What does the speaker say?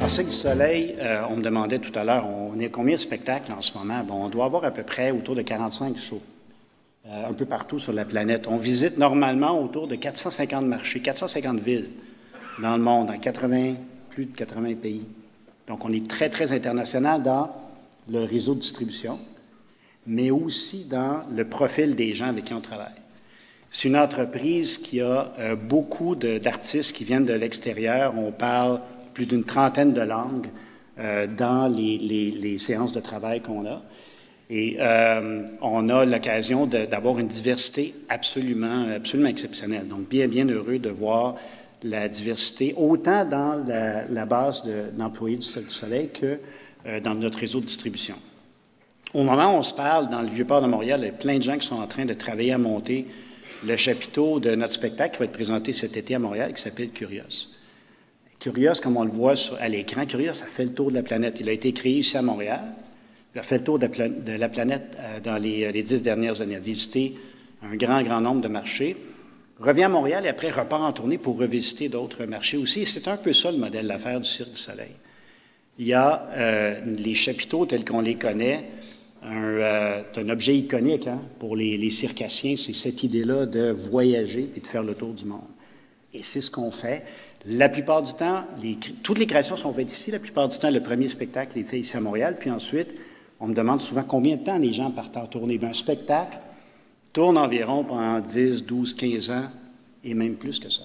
En Cirque du Soleil, on me demandait tout à l'heure, on est combien de spectacles en ce moment? Bon, on doit avoir à peu près autour de 45 shows, un peu partout sur la planète. On visite normalement autour de 450 marchés, 450 villes dans le monde, en plus de 80 pays. Donc, on est très, très international dans le réseau de distribution, mais aussi dans le profil des gens avec qui on travaille. C'est une entreprise qui a beaucoup d'artistes qui viennent de l'extérieur. On parle plus d'une trentaine de langues dans les séances de travail qu'on a. Et on a l'occasion d'avoir une diversité absolument exceptionnelle. Donc, bien heureux de voir la diversité, autant dans la base d'employés du Cirque du Soleil que dans notre réseau de distribution. Au moment où on se parle, dans le Vieux-Port de Montréal, il y a plein de gens qui sont en train de travailler à monter le chapiteau de notre spectacle qui va être présenté cet été à Montréal, qui s'appelle Curios. Curios, comme on le voit à l'écran, Curios, ça fait le tour de la planète. Il a été créé ici à Montréal. Il a fait le tour de la planète dans les 10 dernières années. Il a visité un grand nombre de marchés. Revient à Montréal et après repart en tournée pour revisiter d'autres marchés aussi. Et c'est un peu ça le modèle d'affaires du Cirque du Soleil. Il y a les chapiteaux tels qu'on les connaît. C'est un objet iconique pour les circassiens, c'est cette idée-là de voyager et de faire le tour du monde. Et c'est ce qu'on fait. La plupart du temps, toutes les créations sont faites ici. La plupart du temps, le premier spectacle est fait ici à Montréal. Puis ensuite, on me demande souvent combien de temps les gens partent en tournée. Bien, un spectacle tourne environ pendant 10, 12, 15 ans et même plus que ça.